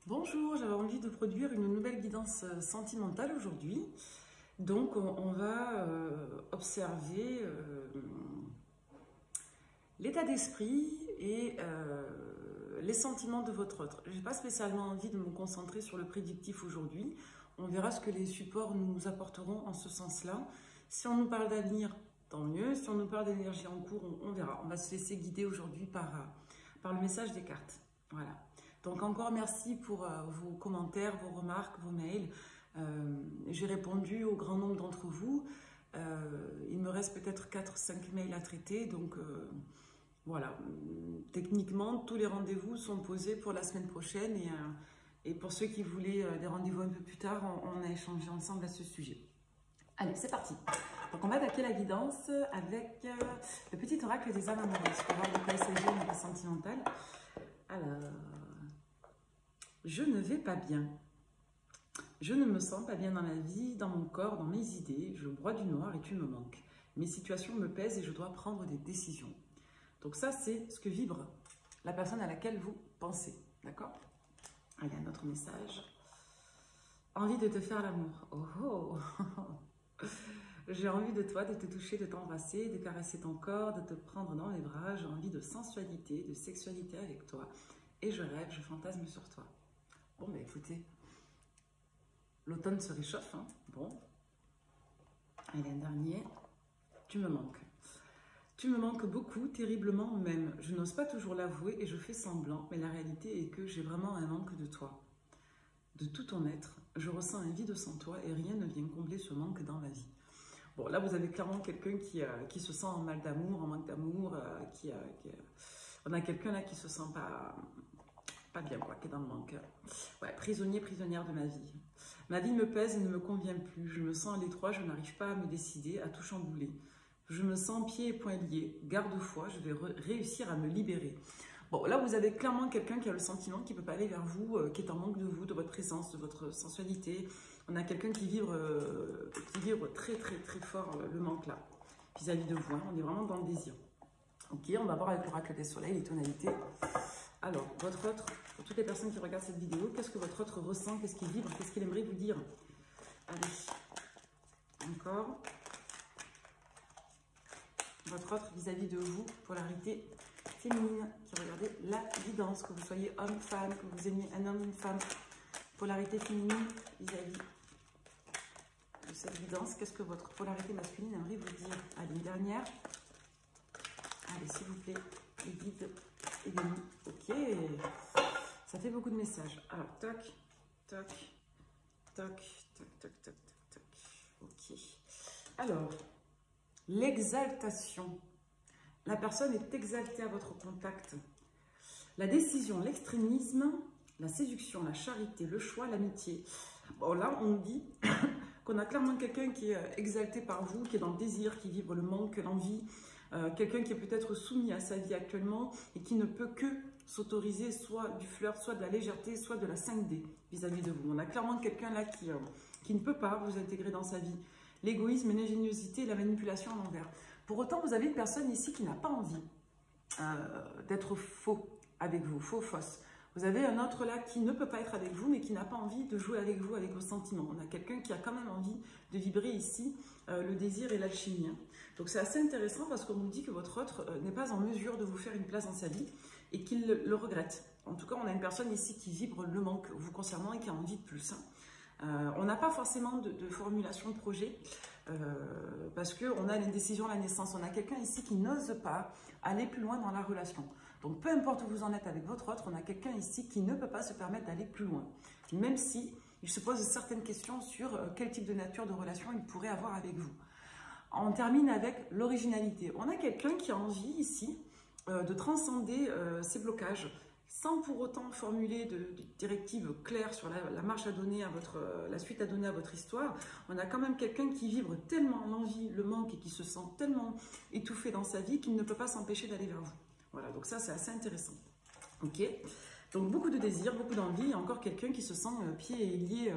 Bonjour, j'avais envie de produire une nouvelle guidance sentimentale aujourd'hui. Donc, on va observer l'état d'esprit et les sentiments de votre autre. Je n'ai pas spécialement envie de me concentrer sur le prédictif aujourd'hui. On verra ce que les supports nous apporteront en ce sens-là. Si on nous parle d'avenir, tant mieux. Si on nous parle d'énergie en cours, on verra. On va se laisser guider aujourd'hui par le message des cartes. Voilà. Donc encore merci pour vos commentaires, vos remarques, vos mails. J'ai répondu au grand nombre d'entre vous. Il me reste peut-être 4-5 mails à traiter. Donc voilà, techniquement, tous les rendez-vous sont posés pour la semaine prochaine. Et pour ceux qui voulaient des rendez-vous un peu plus tard, on a échangé ensemble à ce sujet. Allez, c'est parti. Donc on va attaquer la guidance avec le petit oracle des âmes amoureuses pour voir de quoi il s'agit au niveau sentimental. Alors... Je ne vais pas bien. Je ne me sens pas bien dans la vie, dans mon corps, dans mes idées. Je broie du noir et tu me manques. Mes situations me pèsent et je dois prendre des décisions. Donc ça, c'est ce que vibre la personne à laquelle vous pensez. D'accord? Allez, un autre message. Envie de te faire l'amour. Oh, oh. J'ai envie de toi, de te toucher, de t'embrasser, de caresser ton corps, de te prendre dans les bras. J'ai envie de sensualité, de sexualité avec toi. Et je rêve, je fantasme sur toi. Bon, ben écoutez, l'automne se réchauffe, hein. Bon. Allez, un dernier. Tu me manques. Tu me manques beaucoup, terriblement même. Je n'ose pas toujours l'avouer et je fais semblant, mais la réalité est que j'ai vraiment un manque de toi. De tout ton être, je ressens un vide sans toi et rien ne vient combler ce manque dans ma vie. Bon, là, vous avez clairement quelqu'un qui se sent en mal d'amour, en manque d'amour, on a quelqu'un là qui se sent pas bien, quoi, qui est dans le manque. Ouais, prisonnier, prisonnière de ma vie. Ma vie me pèse et ne me convient plus. Je me sens à l'étroit, je n'arrive pas à me décider, à tout chambouler. Je me sens pieds et poings liés. Garde-foi, je vais réussir à me libérer. Bon, là, vous avez clairement quelqu'un qui a le sentiment qui ne peut pas aller vers vous, qui est en manque de vous, de votre présence, de votre sensualité. On a quelqu'un qui vibre très, très, très fort le manque là, vis-à-vis de vous. Hein. On est vraiment dans le désir. Ok, on va voir avec l'oracle des soleils, les tonalités. Alors, votre autre, pour toutes les personnes qui regardent cette vidéo, qu'est-ce que votre autre ressent? Qu'est-ce qu'il vibre? Qu'est-ce qu'il aimerait vous dire? Allez, encore. Votre autre vis-à-vis de vous, polarité féminine, qui regardez la guidance, que vous soyez homme, femme, que vous aimiez un homme, une femme, polarité féminine vis-à-vis de cette guidance. Qu'est-ce que votre polarité masculine aimerait vous dire? Allez, une dernière. Allez, s'il vous plaît, les guides et les nuits. Ok, ça fait beaucoup de messages. Alors, toc, toc, toc, toc, toc, toc, toc, toc. Ok. Alors, l'exaltation. La personne est exaltée à votre contact. La décision, l'extrémisme, la séduction, la charité, le choix, l'amitié. Bon, là, on dit qu'on a clairement quelqu'un qui est exalté par vous, qui est dans le désir, qui vibre le manque, l'envie. Quelqu'un qui est peut-être soumis à sa vie actuellement et qui ne peut que s'autoriser soit du flirt, soit de la légèreté, soit de la 5D vis-à-vis de vous. On a clairement quelqu'un là qui ne peut pas vous intégrer dans sa vie. L'égoïsme, l'ingéniosité et la manipulation à l'envers. Pour autant, vous avez une personne ici qui n'a pas envie d'être faux avec vous, fausse. Vous avez un autre là qui ne peut pas être avec vous, mais qui n'a pas envie de jouer avec vous, avec vos sentiments. On a quelqu'un qui a quand même envie de vibrer ici le désir et l'alchimie. Donc c'est assez intéressant parce qu'on nous dit que votre autre n'est pas en mesure de vous faire une place dans sa vie et qu'il le regrette. En tout cas, on a une personne ici qui vibre le manque vous concernant et qui a envie de plus. On n'a pas forcément de formulation de projet parce qu'on a l'indécision à la naissance. On a quelqu'un ici qui n'ose pas aller plus loin dans la relation. Donc, peu importe où vous en êtes avec votre autre, on a quelqu'un ici qui ne peut pas se permettre d'aller plus loin. Même si il se pose certaines questions sur quel type de nature de relation il pourrait avoir avec vous. On termine avec l'originalité. On a quelqu'un qui a envie ici de transcender ses blocages sans pour autant formuler de directives claires sur la marche à donner à la suite à donner à votre histoire. On a quand même quelqu'un qui vibre tellement l'envie, le manque et qui se sent tellement étouffé dans sa vie qu'il ne peut pas s'empêcher d'aller vers vous. Voilà, donc ça c'est assez intéressant. Ok, donc beaucoup de désir, beaucoup d'envie, et encore quelqu'un qui se sent pieds et liés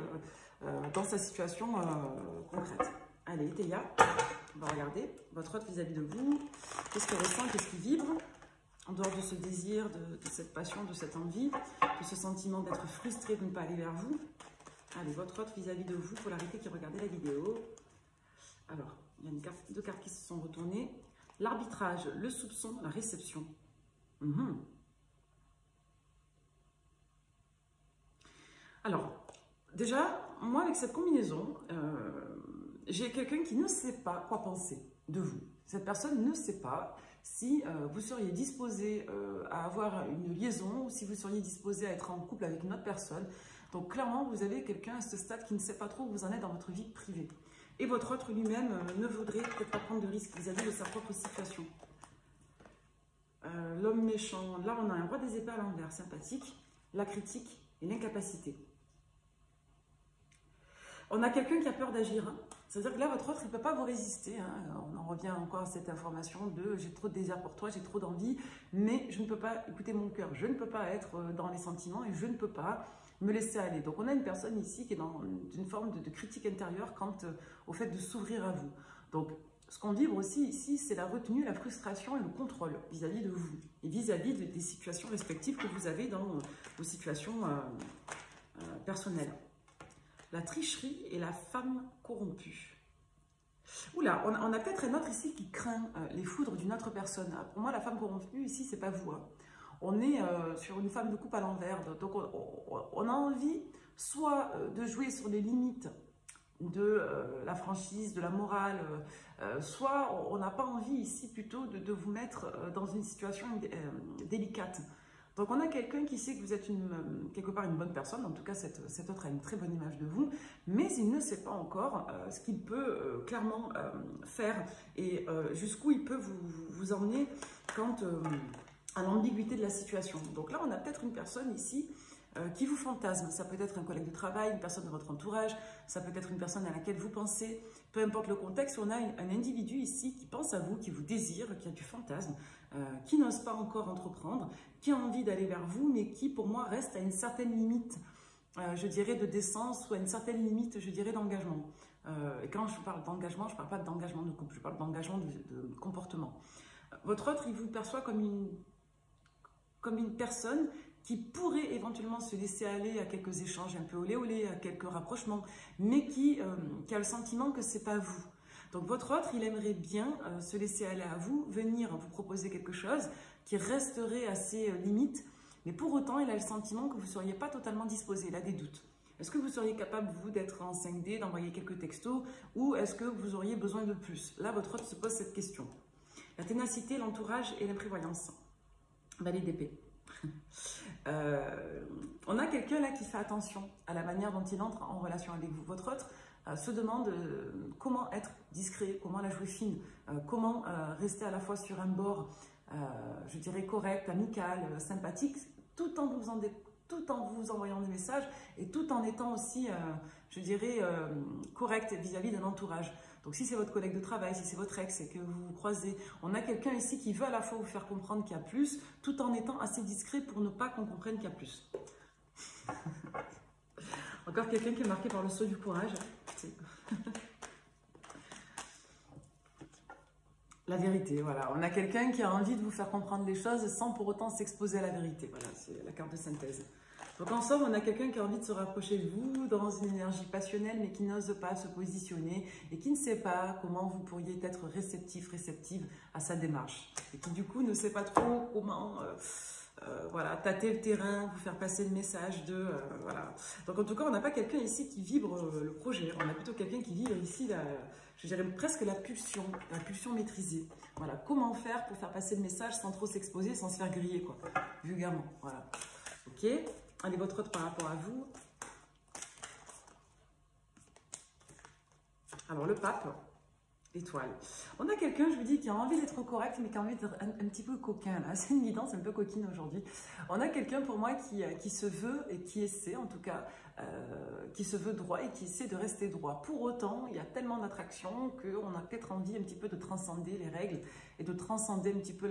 dans sa situation concrète. Allez, Théa, on va regarder votre autre vis-à-vis de vous. Qu'est-ce qu'elle ressent, qu'est-ce qui vibre? En dehors de ce désir, de cette passion, de cette envie, de ce sentiment d'être frustré de ne pas aller vers vous. Allez, votre autre vis-à-vis de vous, polarité qui regardait la vidéo. Alors, il y a deux cartes qui se sont retournées. L'arbitrage, le soupçon, la réception. Alors, déjà, moi avec cette combinaison, j'ai quelqu'un qui ne sait pas quoi penser de vous. Cette personne ne sait pas si vous seriez disposé à avoir une liaison ou si vous seriez disposé à être en couple avec une autre personne. Donc clairement, vous avez quelqu'un à ce stade qui ne sait pas trop où vous en êtes dans votre vie privée. Et votre autre lui-même ne voudrait peut-être pas prendre de risques vis-à-vis de sa propre situation. L'homme méchant, là on a un roi des épées à l'envers, sympathique, la critique et l'incapacité. On a quelqu'un qui a peur d'agir. Hein. C'est-à-dire que là, votre autre, il ne peut pas vous résister. Hein. On en revient encore à cette information de « j'ai trop de désir pour toi, j'ai trop d'envie, mais je ne peux pas écouter mon cœur. Je ne peux pas être dans les sentiments et je ne peux pas me laisser aller. » Donc, on a une personne ici qui est dans une forme de critique intérieure quant au fait de s'ouvrir à vous. Donc, ce qu'on vibre aussi ici, c'est la retenue, la frustration et le contrôle vis-à-vis de vous et vis-à-vis des situations respectives que vous avez dans vos situations personnelles. La tricherie et la femme corrompue. Oula, on a peut-être un autre ici qui craint les foudres d'une autre personne. Pour moi, la femme corrompue, ici, c'est pas vous. Hein. On est sur une femme de coupe à l'envers. Donc, on a envie soit de jouer sur les limites de la franchise, de la morale, soit on n'a pas envie ici plutôt de vous mettre dans une situation délicate. Donc, on a quelqu'un qui sait que vous êtes quelque part une bonne personne. En tout cas, cet autre a une très bonne image de vous. Mais il ne sait pas encore ce qu'il peut clairement faire et jusqu'où il peut vous emmener quant à l'ambiguïté de la situation. Donc là, on a peut-être une personne ici qui vous fantasme. Ça peut être un collègue de travail, une personne de votre entourage, ça peut être une personne à laquelle vous pensez. Peu importe le contexte, on a un individu ici qui pense à vous, qui vous désire, qui a du fantasme, qui n'ose pas encore entreprendre, qui a envie d'aller vers vous, mais qui, pour moi, reste à une certaine limite, je dirais, de décence ou à une certaine limite, je dirais, d'engagement. Et quand je parle d'engagement, je ne parle pas d'engagement de couple, je parle d'engagement de comportement. Votre autre, il vous perçoit comme une personne qui pourrait éventuellement se laisser aller à quelques échanges un peu olé olé, à quelques rapprochements, mais qui a le sentiment que ce n'est pas vous. Donc votre autre, il aimerait bien se laisser aller à vous, venir vous proposer quelque chose qui resterait à ses limites, mais pour autant, il a le sentiment que vous ne seriez pas totalement disposé, il a des doutes. Est-ce que vous seriez capable, vous, d'être en 5D, d'envoyer quelques textos, ou est-ce que vous auriez besoin de plus? Là, votre autre se pose cette question. La ténacité, l'entourage et l'imprévoyance. Valet d'épée. On a quelqu'un là qui fait attention à la manière dont il entre en relation avec vous. Votre autre se demande comment être discret, comment la jouer fine, comment rester à la fois sur un bord, je dirais correct, amical, sympathique, tout en vous envoyant des messages et tout en étant aussi, je dirais, correct vis-à-vis d'un entourage. Donc si c'est votre collègue de travail, si c'est votre ex et que vous vous croisez, on a quelqu'un ici qui veut à la fois vous faire comprendre qu'il y a plus, tout en étant assez discret pour ne pas qu'on comprenne qu'il y a plus. Encore quelqu'un qui est marqué par le saut du courage. La vérité, voilà. On a quelqu'un qui a envie de vous faire comprendre les choses sans pour autant s'exposer à la vérité. Voilà, c'est la carte de synthèse. Donc en somme, on a quelqu'un qui a envie de se rapprocher de vous dans une énergie passionnelle, mais qui n'ose pas se positionner et qui ne sait pas comment vous pourriez être réceptive à sa démarche. Et qui du coup ne sait pas trop comment voilà, tâter le terrain, vous faire passer le message de... voilà. Donc en tout cas, on n'a pas quelqu'un ici qui vibre le projet. On a plutôt quelqu'un qui vibre ici, je dirais presque la pulsion maîtrisée. Voilà, comment faire pour faire passer le message sans trop s'exposer, sans se faire griller, quoi, vulgairement. Voilà. Ok. Allez, votre autre par rapport à vous. Alors, le pape, l'étoile. On a quelqu'un, je vous dis, qui a envie d'être correct, mais qui a envie d'être un petit peu coquin. C'est une guidance un peu coquine aujourd'hui. On a quelqu'un, pour moi, qui se veut et qui essaie, en tout cas, qui se veut droit et qui essaie de rester droit. Pour autant, il y a tellement d'attraction qu'on a peut-être envie un petit peu de transcender les règles et de transcender un petit peu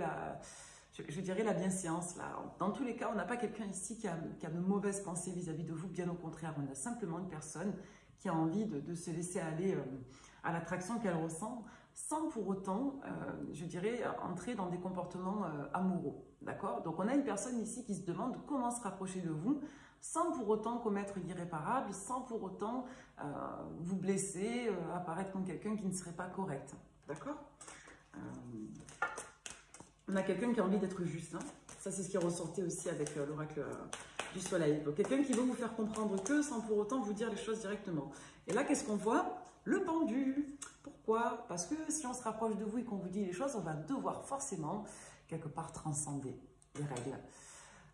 je dirais la bienséance. Là. Dans tous les cas, on n'a pas quelqu'un ici qui a de mauvaises pensées vis-à-vis de vous, bien au contraire. On a simplement une personne qui a envie de se laisser aller à l'attraction qu'elle ressent, sans pour autant, je dirais, entrer dans des comportements amoureux. D'accord? Donc, on a une personne ici qui se demande comment se rapprocher de vous sans pour autant commettre l'irréparable, sans pour autant vous blesser, apparaître comme quelqu'un qui ne serait pas correct. D'accord? On a quelqu'un qui a envie d'être juste. Hein. Ça, c'est ce qui ressortait aussi avec l'oracle du soleil. Donc, quelqu'un qui veut vous faire comprendre que sans pour autant vous dire les choses directement. Et là, qu'est-ce qu'on voit? Le pendu. Pourquoi? Parce que si on se rapproche de vous et qu'on vous dit les choses, on va devoir forcément, quelque part, transcender les règles.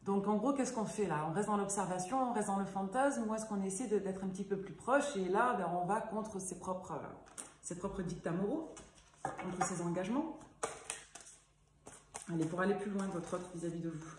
Donc, en gros, qu'est-ce qu'on fait là? On reste dans l'observation, on reste dans le fantasme, ou est-ce qu'on essaie d'être un petit peu plus proche? Et là, ben, on va contre ses propres dictats moraux, contre ses engagements. Allez, pour aller plus loin, votre autre vis-à-vis de vous.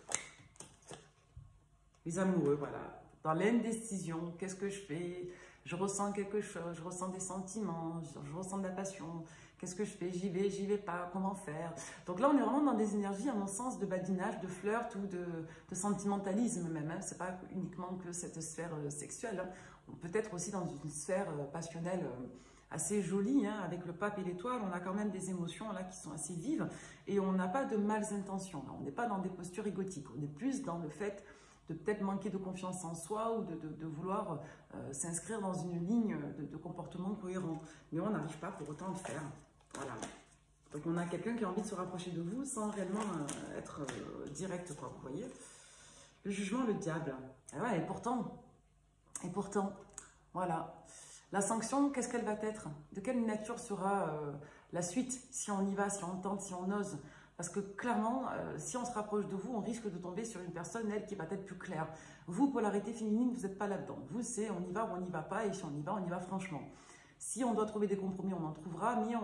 Les amoureux, voilà. Dans l'indécision, qu'est-ce que je fais? Je ressens quelque chose, je ressens des sentiments, je ressens de la passion. Qu'est-ce que je fais? J'y vais pas, comment faire? Donc là, on est vraiment dans des énergies, à mon sens, de badinage, de flirt ou de sentimentalisme même. Hein. Ce n'est pas uniquement que cette sphère sexuelle. Hein. On peut être aussi dans une sphère passionnelle assez jolie, hein. Avec le pape et l'étoile, on a quand même des émotions là qui sont assez vives et on n'a pas de malas intentions. Là. On n'est pas dans des postures égotiques, on est plus dans le fait de peut-être manquer de confiance en soi ou de vouloir s'inscrire dans une ligne de comportement cohérent. Mais on n'arrive pas pour autant à le faire. Voilà. Donc on a quelqu'un qui a envie de se rapprocher de vous sans réellement être direct, quoi, vous voyez. Le jugement, le diable. Et ouais, et pourtant, voilà. La sanction, qu'est-ce qu'elle va être? De quelle nature sera la suite si on y va, si on tente, si on ose? Parce que clairement, si on se rapproche de vous, on risque de tomber sur une personne, elle, qui va être plus claire. Vous, polarité féminine, vous n'êtes pas là-dedans. Vous, c'est on y va ou on n'y va pas, et si on y va franchement. Si on doit trouver des compromis, on en trouvera, mais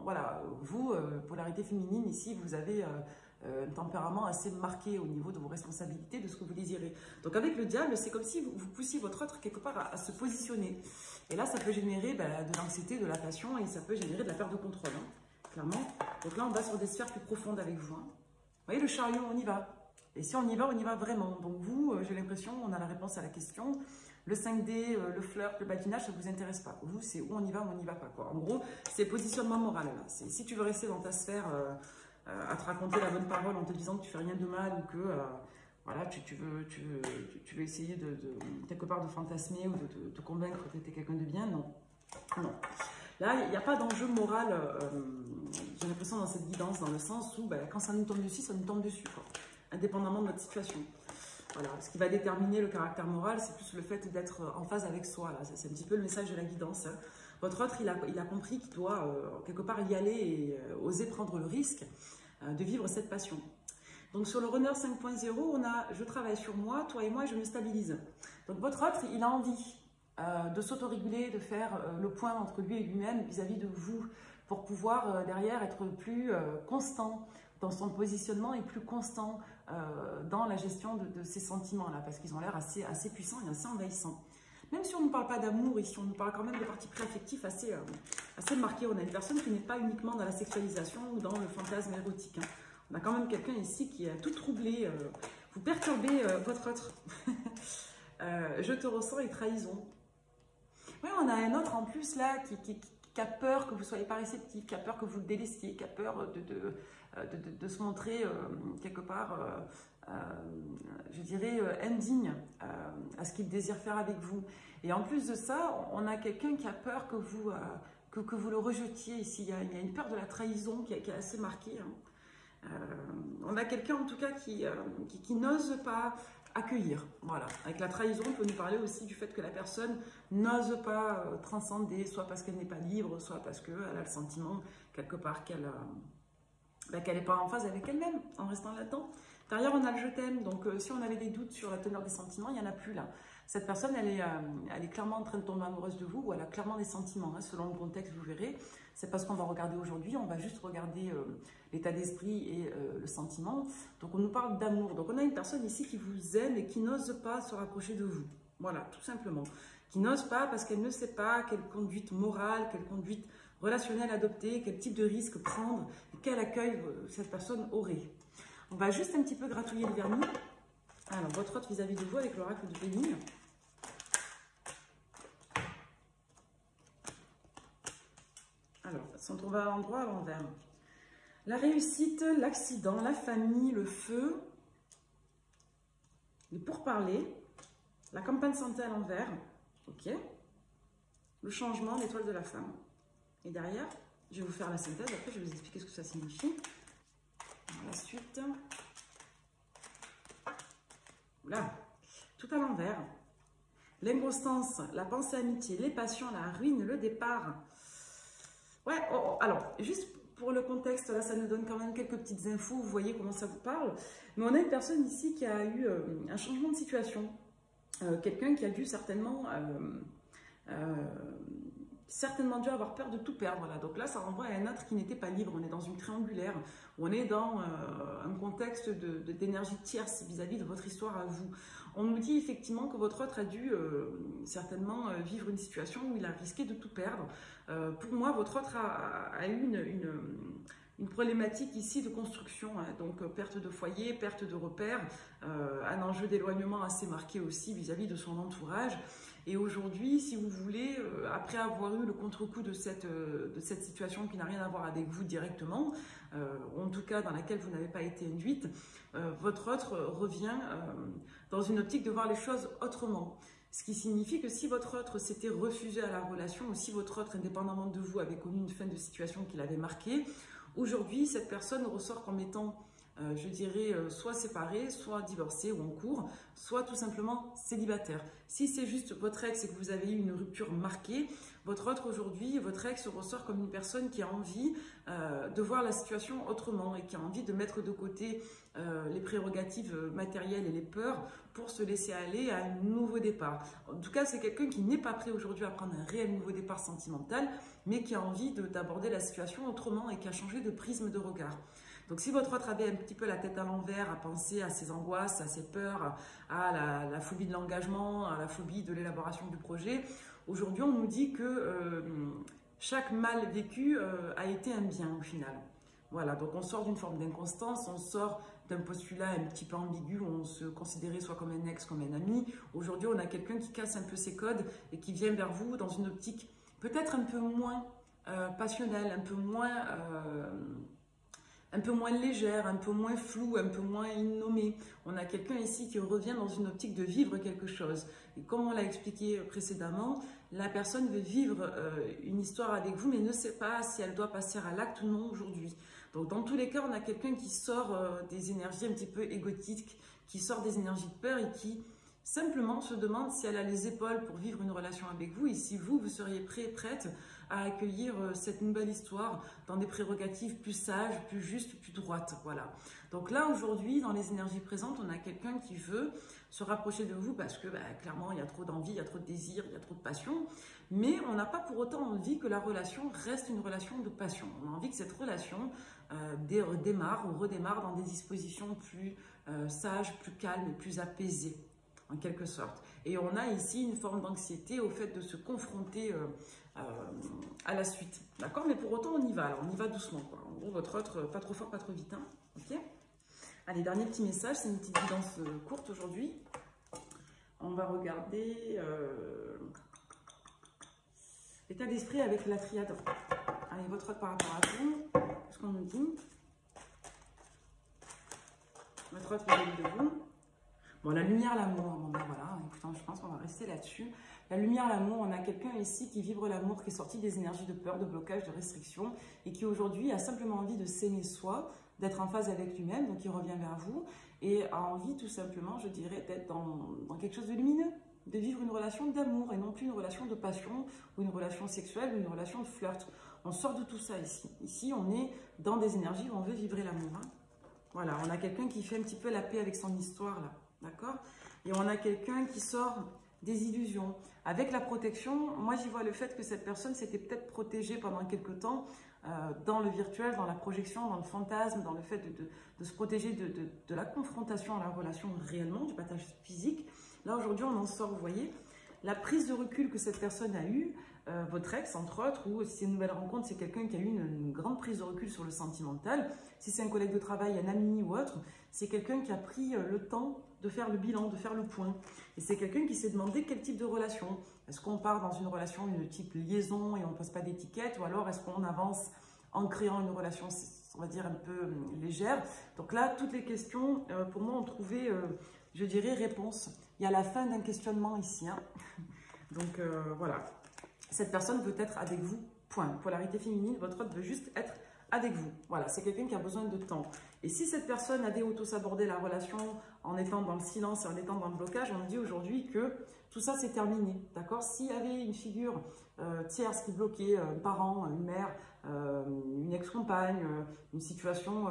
voilà, vous, polarité féminine, ici, vous avez un tempérament assez marqué au niveau de vos responsabilités, de ce que vous désirez. Donc avec le diable, c'est comme si vous poussiez votre autre quelque part à se positionner. Et là, ça peut générer de l'anxiété, de la passion, et ça peut générer de la perte de contrôle, hein, clairement. Donc là, on va sur des sphères plus profondes avec vous. Hein. Vous voyez, le chariot, on y va. Et si on y va vraiment. Donc vous, j'ai l'impression, on a la réponse à la question. Le 5D, le flirt, le badinage, ça ne vous intéresse pas. Vous, c'est où on y va ou on n'y va pas, quoi. En gros, c'est positionnement moral. Là. Si tu veux rester dans ta sphère à te raconter la bonne parole en te disant que tu fais rien de mal ou que voilà, tu veux essayer quelque part de fantasmer ou de te convaincre que tu es quelqu'un de bien, non. Non. Là, il n'y a pas d'enjeu moral, j'ai l'impression, dans cette guidance, dans le sens où quand ça nous tombe dessus, ça nous tombe dessus, quoi, indépendamment de notre situation. Voilà. Ce qui va déterminer le caractère moral, c'est plus le fait d'être en phase avec soi. C'est un petit peu le message de la guidance. Hein. Votre autre, il a compris qu'il doit quelque part y aller et oser prendre le risque de vivre cette passion. Donc sur le runner 5.0, on a « je travaille sur moi, toi et moi, je me stabilise ». Donc votre autre, il a envie de s'autoréguler, de faire le point entre lui et lui-même vis-à-vis de vous pour pouvoir derrière être plus constant dans son positionnement et plus constant dans la gestion de ces sentiments-là, parce qu'ils ont l'air assez puissants et assez envahissants. Même si on ne parle pas d'amour ici, on nous parle quand même de parties pré-affectives assez marquées. On a une personne qui n'est pas uniquement dans la sexualisation ou dans le fantasme érotique. Hein. On a quand même quelqu'un ici qui a tout troublé, vous perturbez votre autre. Je te ressens et trahison. Oui, on a un autre en plus là qui a peur que vous ne soyez pas réceptif, qui a peur que vous le délaissiez, qui a peur de se montrer quelque part, je dirais, indigne à ce qu'il désire faire avec vous. Et en plus de ça, on a quelqu'un qui a peur que vous le rejetiez ici. Il y a une peur de la trahison qui est assez marquée. Hein. On a quelqu'un en tout cas qui n'ose pas accueillir. Voilà. Avec la trahison, on peut nous parler aussi du fait que la personne n'ose pas transcender, soit parce qu'elle n'est pas libre, soit parce qu'elle a le sentiment quelque part qu'elle n'est pas en phase avec elle-même en restant là-dedans. Derrière, on a le je t'aime. Donc, si on avait des doutes sur la teneur des sentiments, il n'y en a plus là. Cette personne, elle est clairement en train de tomber amoureuse de vous ou elle a clairement des sentiments. Hein, selon le contexte, vous verrez. C'est pas ce qu'on va regarder aujourd'hui. On va juste regarder l'état d'esprit et le sentiment. Donc, on nous parle d'amour. Donc, on a une personne ici qui vous aime et qui n'ose pas se rapprocher de vous. Voilà, tout simplement. Qui n'ose pas parce qu'elle ne sait pas quelle conduite morale, quelle conduite relationnelle adopter, quel type de risque prendre, quel accueil cette personne aurait. On va juste un petit peu gratouiller le vernis. Alors, votre autre vis-à-vis de vous avec l'oracle de Béline. Alors, on tombe à l'endroit à l'envers. La réussite, l'accident, la famille, le feu, les pourparlers, la campagne santé à l'envers, ok, le changement, l'étoile de la femme. Et derrière, je vais vous faire la synthèse, après je vais vous expliquer ce que ça signifie. La suite, là, tout à l'envers. L'inconstance, la pensée amitié, les passions, la ruine, le départ. Ouais, alors, juste pour le contexte, là, ça nous donne quand même quelques petites infos, vous voyez comment ça vous parle. Mais on a une personne ici qui a eu un changement de situation. Quelqu'un qui a dû certainement dû avoir peur de tout perdre. Voilà. Donc là, ça renvoie à un être qui n'était pas libre. On est dans une triangulaire. On est dans un contexte d'énergie tierce vis-à-vis de votre histoire à vous. On nous dit effectivement que votre autre a dû certainement vivre une situation où il a risqué de tout perdre. Pour moi, votre autre a eu une problématique ici de construction, hein, donc perte de foyer, perte de repères, un enjeu d'éloignement assez marqué aussi vis-à-vis de son entourage. Et aujourd'hui, si vous voulez, après avoir eu le contre-coup de cette situation qui n'a rien à voir avec vous directement, en tout cas dans laquelle vous n'avez pas été induite, votre autre revient dans une optique de voir les choses autrement. Ce qui signifie que si votre autre s'était refusé à la relation, ou si votre autre, indépendamment de vous, avait connu une fin de situation qui l'avait marqué, aujourd'hui, cette personne ressort comme étant, je dirais, soit séparée, soit divorcée ou en cours, soit tout simplement célibataire. Si c'est juste votre ex et que vous avez eu une rupture marquée, votre autre aujourd'hui, votre ex ressort comme une personne qui a envie de voir la situation autrement et qui a envie de mettre de côté les prérogatives matérielles et les peurs pour se laisser aller à un nouveau départ. En tout cas, c'est quelqu'un qui n'est pas prêt aujourd'hui à prendre un réel nouveau départ sentimental, mais qui a envie d'aborder la situation autrement et qui a changé de prisme de regard. Donc si votre autre avait un petit peu la tête à l'envers, à penser à ses angoisses, à ses peurs, à la phobie de l'engagement, à la phobie de l'élaboration du projet, aujourd'hui on nous dit que chaque mal vécu a été un bien au final. Voilà, donc on sort d'une forme d'inconstance, on sort d'un postulat un petit peu ambigu où on se considérait soit comme un ex, comme un ami. Aujourd'hui, on a quelqu'un qui casse un peu ses codes et qui vient vers vous dans une optique peut-être un peu moins passionnelle, un peu moins légère, un peu moins floue, un peu moins innommée. On a quelqu'un ici qui revient dans une optique de vivre quelque chose. Et comme on l'a expliqué précédemment, la personne veut vivre une histoire avec vous, mais ne sait pas si elle doit passer à l'acte ou non aujourd'hui. Donc dans tous les cas, on a quelqu'un qui sort des énergies un petit peu égotiques, qui sort des énergies de peur et qui simplement se demande si elle a les épaules pour vivre une relation avec vous et si vous seriez prêt et prête à accueillir cette nouvelle histoire dans des prérogatives plus sages, plus justes, plus droites. Voilà. Donc là, aujourd'hui, dans les énergies présentes, on a quelqu'un qui veut se rapprocher de vous parce que clairement, il y a trop d'envie, il y a trop de désir, il y a trop de passion. Mais on n'a pas pour autant envie que la relation reste une relation de passion. On a envie que cette relation démarre ou redémarre dans des dispositions plus sages, plus calmes et plus apaisées, en quelque sorte. Et on a ici une forme d'anxiété au fait de se confronter à la suite. D'accord? Mais pour autant, on y va. Alors, on y va doucement, quoi. En gros, votre autre, pas trop fort, pas trop vite. Hein, ok? Allez, dernier petit message. C'est une petite guidance courte aujourd'hui. On va regarder l'état d'esprit avec la triade. Allez, votre autre par rapport à vous. Qu'est-ce qu'on nous dit? Votre autre vis-à-vis de vous. Bon, la lumière, l'amour, bon ben voilà, écoutez, je pense qu'on va rester là-dessus. La lumière, l'amour, on a quelqu'un ici qui vibre l'amour, qui est sorti des énergies de peur, de blocage, de restriction, et qui aujourd'hui a simplement envie de s'aimer soi, d'être en phase avec lui-même, donc il revient vers vous, et a envie tout simplement, je dirais, d'être dans quelque chose de lumineux, de vivre une relation d'amour, et non plus une relation de passion, ou une relation sexuelle, ou une relation de flirt. On sort de tout ça ici. Ici, on est dans des énergies où on veut vibrer l'amour. Hein. Voilà, on a quelqu'un qui fait un petit peu la paix avec son histoire, là. D'accord? Et on a quelqu'un qui sort des illusions. Avec la protection, moi j'y vois le fait que cette personne s'était peut-être protégée pendant quelque temps dans le virtuel, dans la projection, dans le fantasme, dans le fait de se protéger de la confrontation à la relation réellement, du partage physique. Là aujourd'hui on en sort, vous voyez, la prise de recul que cette personne a eue, votre ex entre autres, ou si c'est une nouvelle rencontre, c'est quelqu'un qui a eu une grande prise de recul sur le sentimental. Si c'est un collègue de travail, un ami ou autre, c'est quelqu'un qui a pris le temps de faire le bilan, de faire le point. Et c'est quelqu'un qui s'est demandé quel type de relation. Est-ce qu'on part dans une relation de type liaison et on ne pose pas d'étiquette, ou alors est-ce qu'on avance en créant une relation, on va dire, un peu légère. Donc là, toutes les questions, pour moi, ont trouvé, je dirais réponse. Il y a la fin d'un questionnement ici. Hein. Donc voilà, cette personne veut être avec vous, point. Polarité féminine, votre autre veut juste être avec vous. Voilà, c'est quelqu'un qui a besoin de temps. Et si cette personne avait auto-sabordé la relation en étant dans le silence et en étant dans le blocage, on me dit aujourd'hui que tout ça c'est terminé, d'accord? S'il y avait une figure tierce qui bloquait, un parent, une mère, une ex-compagne, une situation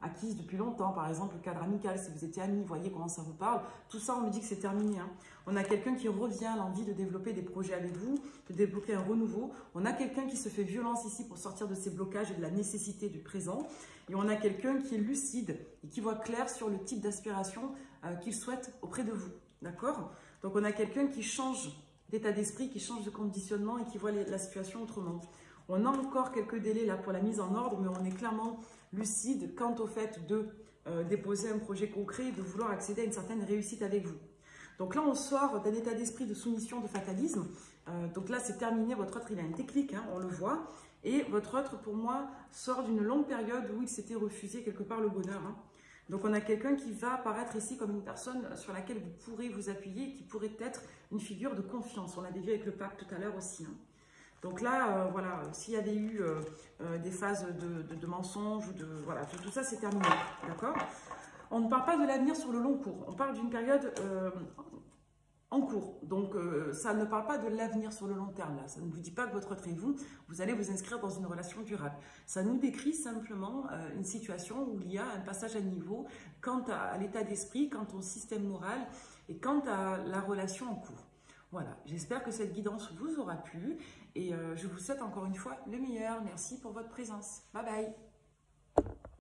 acquise depuis longtemps, par exemple le cadre amical, si vous étiez amis, vous voyez comment ça vous parle, tout ça on me dit que c'est terminé. Hein. On a quelqu'un qui revient à l'envie de développer des projets avec vous, de développer un renouveau. On a quelqu'un qui se fait violence ici pour sortir de ses blocages et de la nécessité du présent. Et on a quelqu'un qui est lucide et qui voit clair sur le type d'aspiration qu'il souhaite auprès de vous. D'accord? Donc on a quelqu'un qui change d'état d'esprit, qui change de conditionnement et qui voit la situation autrement. On a encore quelques délais là pour la mise en ordre, mais on est clairement lucide quant au fait de déposer un projet concret et de vouloir accéder à une certaine réussite avec vous. Donc là, on sort d'un état d'esprit de soumission, de fatalisme. Donc là, c'est terminé. Votre autre, il a un déclic, hein, on le voit. Et votre autre, pour moi, sort d'une longue période où il s'était refusé quelque part le bonheur. Hein. Donc on a quelqu'un qui va apparaître ici comme une personne sur laquelle vous pourrez vous appuyer, qui pourrait être une figure de confiance. On l'avait vu avec le pape tout à l'heure aussi. Hein. Donc là, voilà, s'il y avait eu des phases de mensonges, voilà, tout ça c'est terminé, d'accord? On ne parle pas de l'avenir sur le long cours, on parle d'une période en cours. Donc ça ne parle pas de l'avenir sur le long terme, là. Ça ne vous dit pas que votre autre et vous allez vous inscrire dans une relation durable. Ça nous décrit simplement une situation où il y a un passage à niveau quant à l'état d'esprit, quant au système moral et quant à la relation en cours. Voilà, j'espère que cette guidance vous aura plu et je vous souhaite encore une fois le meilleur. Merci pour votre présence. Bye bye.